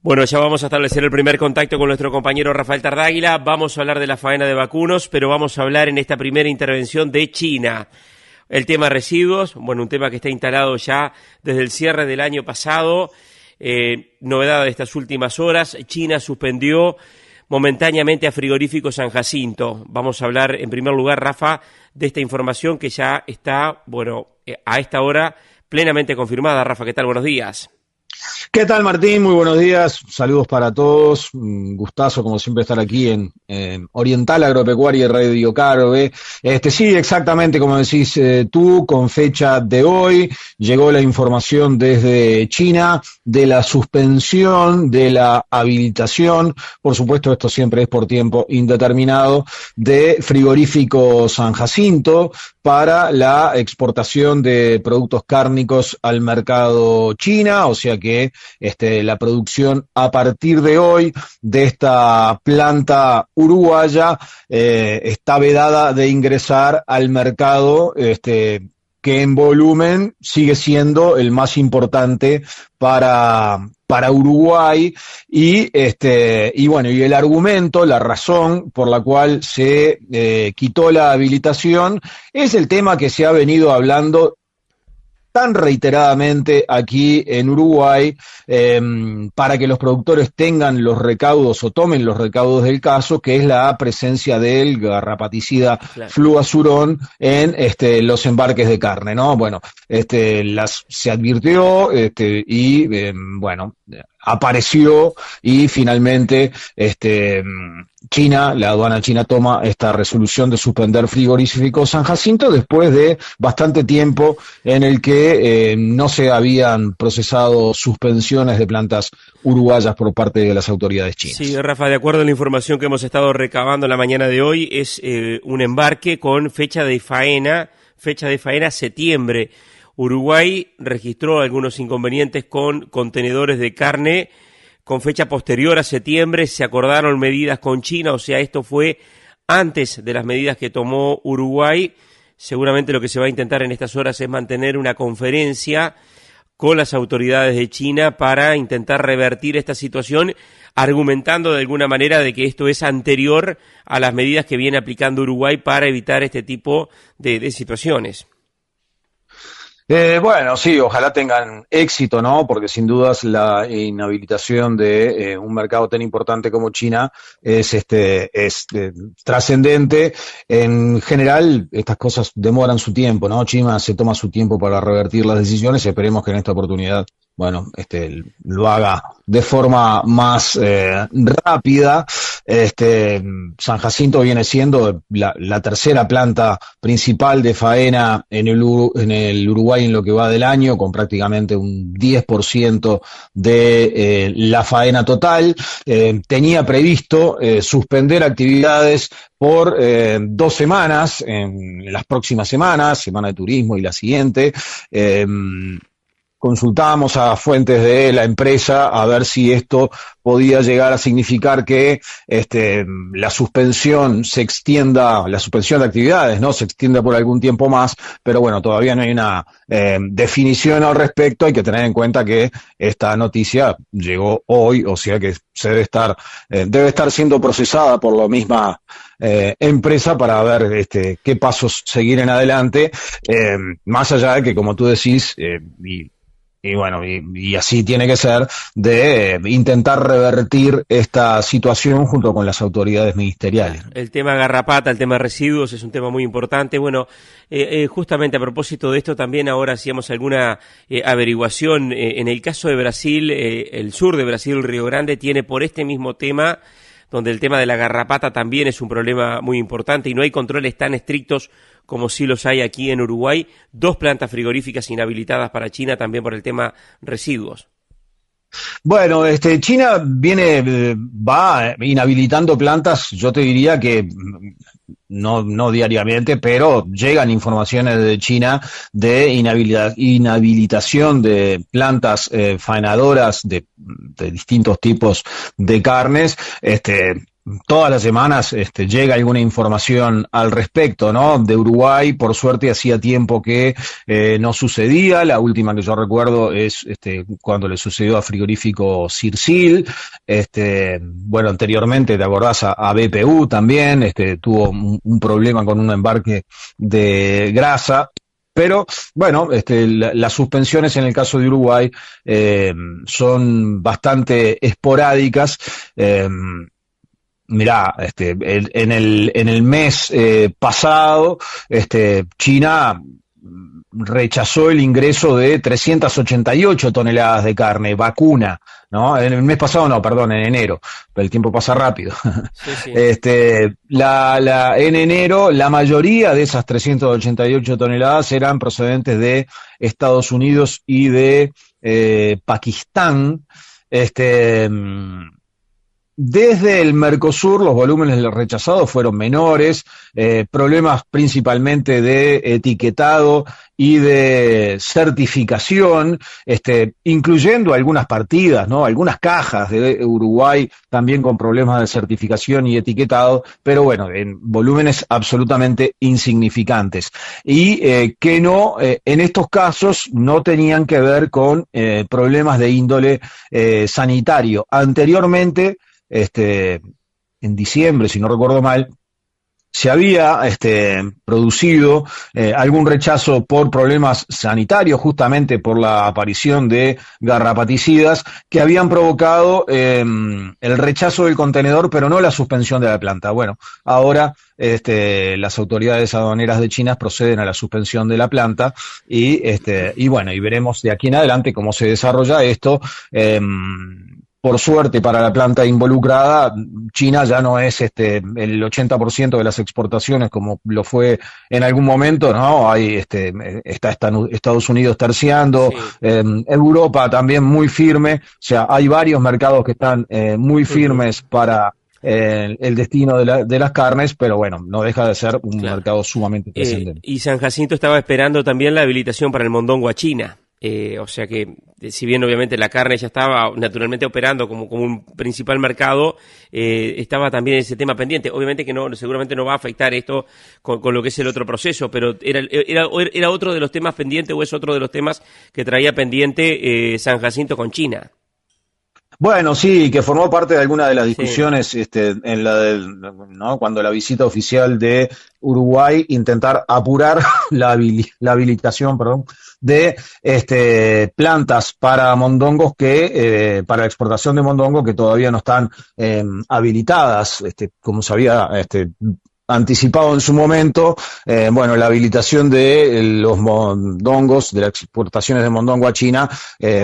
Bueno, ya vamos a establecer el primer contacto con nuestro compañero Rafael Tardáguila. Vamos a hablar de la faena de vacunos, pero vamos a hablar en esta primera intervención de China. El tema residuos, bueno, un tema que está instalado ya desde el cierre del año pasado. Novedad de estas últimas horas, China suspendió momentáneamente a Frigorífico San Jacinto. Vamos a hablar en primer lugar, Rafa, de esta información que ya está, bueno, a esta hora plenamente confirmada. Rafa, ¿qué tal? Buenos días. ¿Qué tal, Martín? Muy buenos días, saludos para todos, un gustazo como siempre estar aquí en Oriental Agropecuaria y Radio Carve. Sí, exactamente como decís tú, con fecha de hoy, llegó la información desde China de la suspensión de la habilitación, por supuesto esto siempre es por tiempo indeterminado, de Frigorífico San Jacinto para la exportación de productos cárnicos al mercado China, o sea que la producción a partir de hoy de esta planta uruguaya está vedada de ingresar al mercado que en volumen sigue siendo el más importante para Uruguay y bueno, y el argumento, la razón por la cual se quitó la habilitación es el tema que se ha venido hablando tan reiteradamente aquí en Uruguay para que los productores tengan los recaudos o tomen los recaudos del caso, que es la presencia del garrapaticida fluazurón en los embarques de carne, ¿no? Bueno, se advirtió bueno, apareció y finalmente China, la aduana china toma esta resolución de suspender Frigorífico San Jacinto después de bastante tiempo en el que no se habían procesado suspensiones de plantas uruguayas por parte de las autoridades chinas. Sí, Rafa, de acuerdo a la información que hemos estado recabando en la mañana de hoy, es un embarque con fecha de faena septiembre. Uruguay registró algunos inconvenientes con contenedores de carne con fecha posterior a septiembre. Se acordaron medidas con China, o sea, esto fue antes de las medidas que tomó Uruguay. Seguramente lo que se va a intentar en estas horas es mantener una conferencia con las autoridades de China para intentar revertir esta situación, argumentando de alguna manera de que esto es anterior a las medidas que viene aplicando Uruguay para evitar este tipo de situaciones. Bueno, sí, ojalá tengan éxito, ¿no? Porque sin dudas la inhabilitación de un mercado tan importante como China es trascendente. En general, estas cosas demoran su tiempo, ¿no? China se toma su tiempo para revertir las decisiones. Esperemos que en esta oportunidad, bueno, lo haga de forma más rápida. San Jacinto viene siendo la tercera planta principal de faena en el Uruguay en lo que va del año, con prácticamente un 10% de la faena total. Tenía previsto suspender actividades por 2 semanas, en las próximas semanas, semana de turismo y la siguiente. Consultábamos a fuentes de la empresa a ver si esto podía llegar a significar que la suspensión la suspensión de actividades, ¿no? Se extienda por algún tiempo más, pero bueno, todavía no hay una definición al respecto. Hay que tener en cuenta que esta noticia llegó hoy, o sea que se debe estar siendo procesada por la misma empresa para ver qué pasos seguir en adelante, más allá de que, como tú decís, y bueno, y así tiene que ser, de intentar revertir esta situación junto con las autoridades ministeriales. El tema garrapata, el tema de residuos es un tema muy importante. Bueno, justamente a propósito de esto también ahora hacíamos alguna averiguación. En el caso de Brasil, el sur de Brasil, Río Grande, tiene por este mismo tema, donde el tema de la garrapata también es un problema muy importante y no hay controles tan estrictos como sí los hay aquí en Uruguay, 2 plantas frigoríficas inhabilitadas para China también por el tema residuos. Bueno, China va inhabilitando plantas, yo te diría que no diariamente, pero llegan informaciones de China de inhabilitación de plantas faenadoras de distintos tipos de carnes, todas las semanas llega alguna información al respecto, ¿no? De Uruguay, por suerte hacía tiempo que no sucedía. La última que yo recuerdo es cuando le sucedió a Frigorífico Circil. Bueno, anteriormente, ¿te acordás? A BPU también, tuvo un problema con un embarque de grasa. Pero, bueno, las suspensiones en el caso de Uruguay son bastante esporádicas. Mirá, en el mes pasado, China rechazó el ingreso de 388 toneladas de carne vacuna, ¿no? En el mes pasado no, perdón, en enero, pero el tiempo pasa rápido. Sí, sí. En enero, la mayoría de esas 388 toneladas eran procedentes de Estados Unidos y de Pakistán. Desde el Mercosur los volúmenes rechazados fueron menores, problemas principalmente de etiquetado y de certificación, incluyendo algunas partidas, ¿no? Algunas cajas de Uruguay también con problemas de certificación y etiquetado, pero bueno, en volúmenes absolutamente insignificantes. Y que no, en estos casos no tenían que ver con problemas de índole sanitario. Anteriormente, en diciembre, si no recuerdo mal, se había producido algún rechazo por problemas sanitarios, justamente por la aparición de garrapaticidas que habían provocado el rechazo del contenedor, pero no la suspensión de la planta. Bueno, ahora las autoridades aduaneras de China proceden a la suspensión de la planta y bueno, y veremos de aquí en adelante cómo se desarrolla esto. Por suerte para la planta involucrada, China ya no es el 80% de las exportaciones como lo fue en algún momento, ¿no? Está Estados Unidos terciando, Sí. Europa también muy firme, o sea, hay varios mercados que están muy firmes para el destino de las carnes, pero bueno, no deja de ser un Claro. mercado sumamente trascendente. Y San Jacinto estaba esperando también la habilitación para el mondongo a China. O sea que, si bien obviamente la carne ya estaba naturalmente operando como un principal mercado, estaba también ese tema pendiente. Obviamente que no, seguramente no va a afectar esto con lo que es el otro proceso, pero era otro de los temas pendientes o es otro de los temas que traía pendiente San Jacinto con China. Bueno, sí, que formó parte de alguna de las Sí, discusiones en ¿no? Cuando la visita oficial de Uruguay intentar apurar la habilitación, perdón, de plantas para mondongos para la exportación de mondongos que todavía no están habilitadas, como se había anticipado en su momento. Bueno, la habilitación de los mondongos, de las exportaciones de mondongo a China,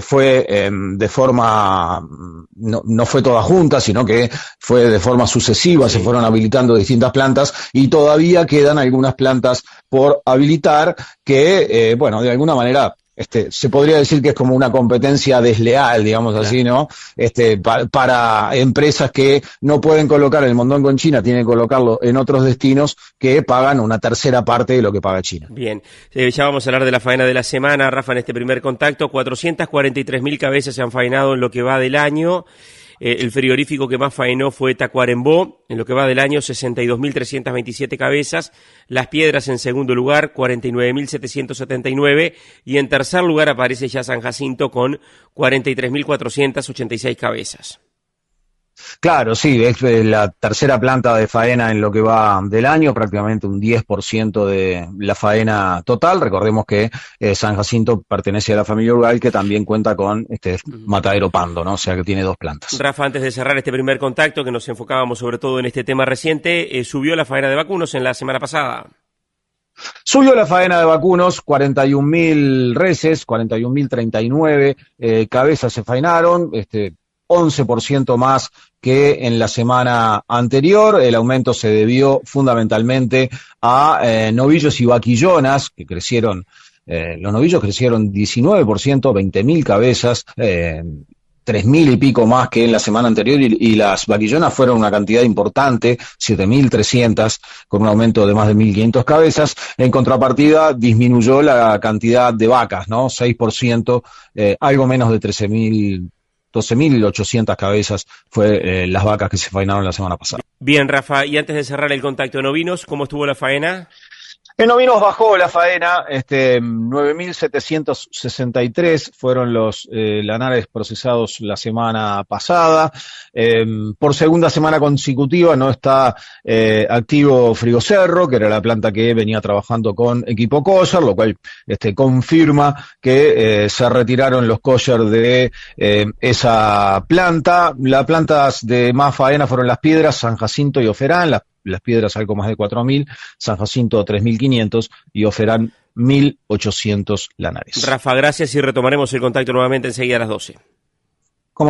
fue de forma, no fue toda junta, sino que fue de forma sucesiva, se sí. fueron habilitando distintas plantas y todavía quedan algunas plantas por habilitar que, bueno, de alguna manera se podría decir que es como una competencia desleal, digamos Claro. así, ¿no? Para empresas que no pueden colocar el mondongo en China, tienen que colocarlo en otros destinos que pagan una tercera parte de lo que paga China. Bien, ya vamos a hablar de la faena de la semana, Rafa, en este primer contacto. 443.000 cabezas se han faenado en lo que va del año. El frigorífico que más faenó fue Tacuarembó, en lo que va del año 62.327 cabezas. Las Piedras en segundo lugar, 49.779. Y en tercer lugar aparece ya San Jacinto con 43.486 cabezas. Claro, sí, es la tercera planta de faena en lo que va del año, prácticamente un 10% de la faena total. Recordemos que San Jacinto pertenece a la familia Urgal, que también cuenta con matadero Pando, ¿no? O sea que tiene dos plantas. Rafa, antes de cerrar este primer contacto, que nos enfocábamos sobre todo en este tema reciente, subió la faena de vacunos en la semana pasada. Subió la faena de vacunos, 41.000 reses, 41.039 cabezas se faenaron, 11% más que en la semana anterior. El aumento se debió fundamentalmente a novillos y vaquillonas, que crecieron, los novillos crecieron 19%, 20.000 cabezas, 3.000 y pico más que en la semana anterior, y las vaquillonas fueron una cantidad importante, 7.300, con un aumento de más de 1.500 cabezas. En contrapartida, disminuyó la cantidad de vacas, ¿no? 6%, algo menos de 13.000 12.800 cabezas fue las vacas que se faenaron la semana pasada. Bien, Rafa, y antes de cerrar el contacto en ovinos, ¿cómo estuvo la faena? En ovinos bajó la faena, 9.763 fueron los lanares procesados la semana pasada. Por segunda semana consecutiva no está activo Frigocerro, que era la planta que venía trabajando con equipo kosher, lo cual confirma que se retiraron los kosher de esa planta. Las plantas de más faena fueron Las Piedras, San Jacinto y Oferán. Las Piedras algo más de 4.000, San Jacinto 3.500 y Oferán 1.800 lanares. Rafa, gracias y retomaremos el contacto nuevamente enseguida a las 12.